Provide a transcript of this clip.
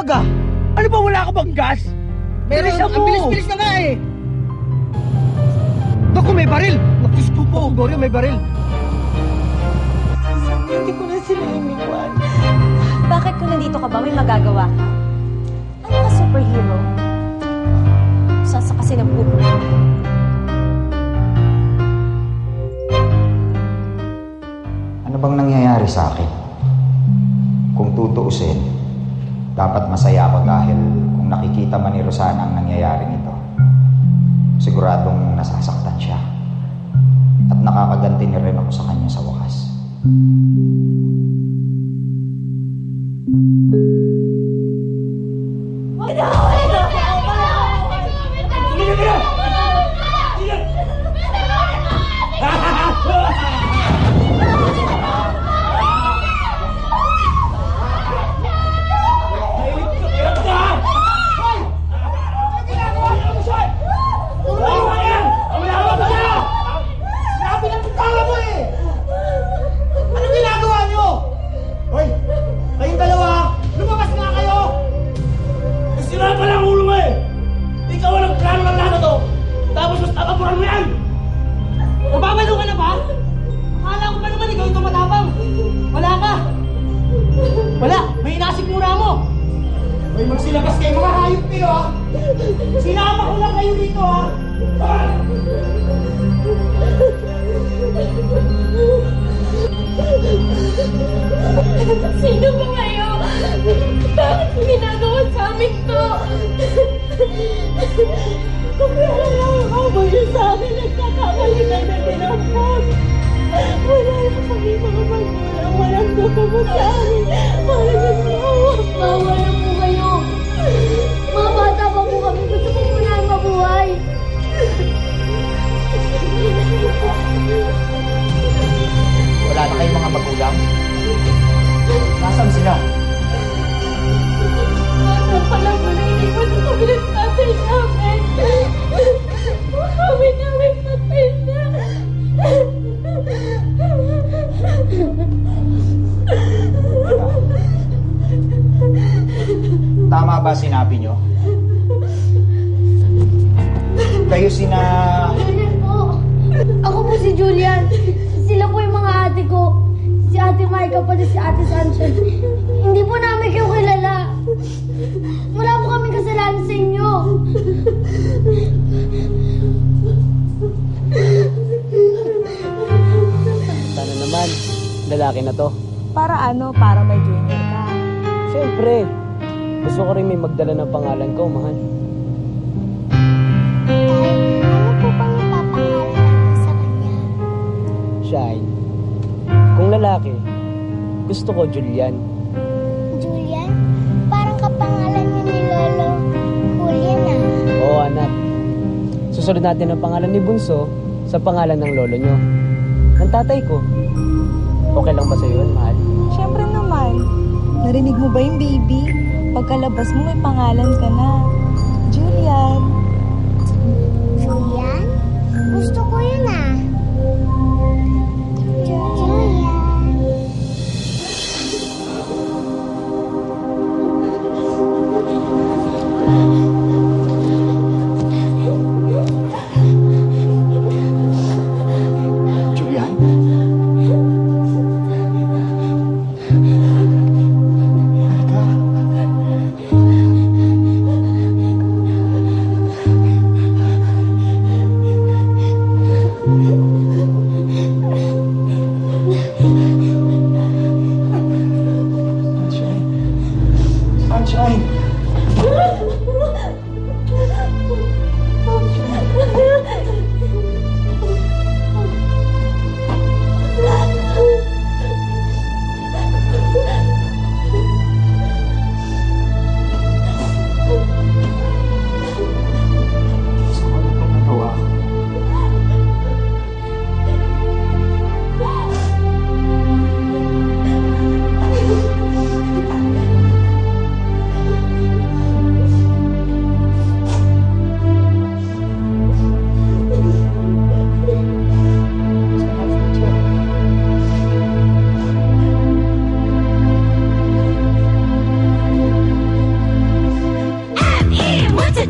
umaga? Ano ba, wala ka bang gas? Meron, Bilisan mo! ang bilis-bilis na nga eh! Naku, may baril! Nakus ko po, Goryo, may baril! Hindi ko na sila iniwan. Bakit kung nandito ka ba, may magagawa ka? Ano ka superhero? Saan sa kasi nagpupunta? Ano bang nangyayari sa akin? Kung tutuusin, dapat masaya ako dahil kung nakikita man ni Rosana ang nangyayari nito, siguradong nasasaktan siya. At nakakaganti ni rin ako sa kanya sa wakas. Magsilabas kayo mga hayop kayo ha! Sinama ko lang kayo dito ha! Sino ba kayo? Bakit mo ginagawa sa amin to? Kung meron lang ang kabayo sa amin, nagkakamali ka na tinampon. Wala na kami mga magulang, walang gagamot sa amin. Walang bawa na po kayo. Mga bata pa po kami, gusto ko muna ang mabuhay. Wala na kayong mga magulang? Nasaan sila? Bata pa lang wala, hindi ko na kami nagtatay namin. Kami namin patay na. Tama ba sinabi nyo? Kayo sina... Julian po. Ako po si Julian. Sila po yung mga ate ko. Si Ate Maika pa si Ate Sunshine. Hindi po namin kayo kilala. Wala po kami kasalanan sa inyo. Sana naman, lalaki na to. Para ano? Para may junior ka. Siyempre, gusto ko rin may magdala ng pangalan ko, mahal. Ano po bang ipapangalan natin sa kanya? Shine. Kung lalaki, gusto ko Julian. Julian? Parang kapangalan niya ni Lolo Julian ah. Oo, anak. Susunod natin ang pangalan ni Bunso sa pangalan ng lolo nyo. Ng tatay ko. Okay lang ba sa'yo yun, mahal? Siyempre naman. Narinig mo ba yung baby? Pagkalabas mo, may pangalan ka na. Julian. Julian? Gusto ko yun ah. Julian. Julian? Halika.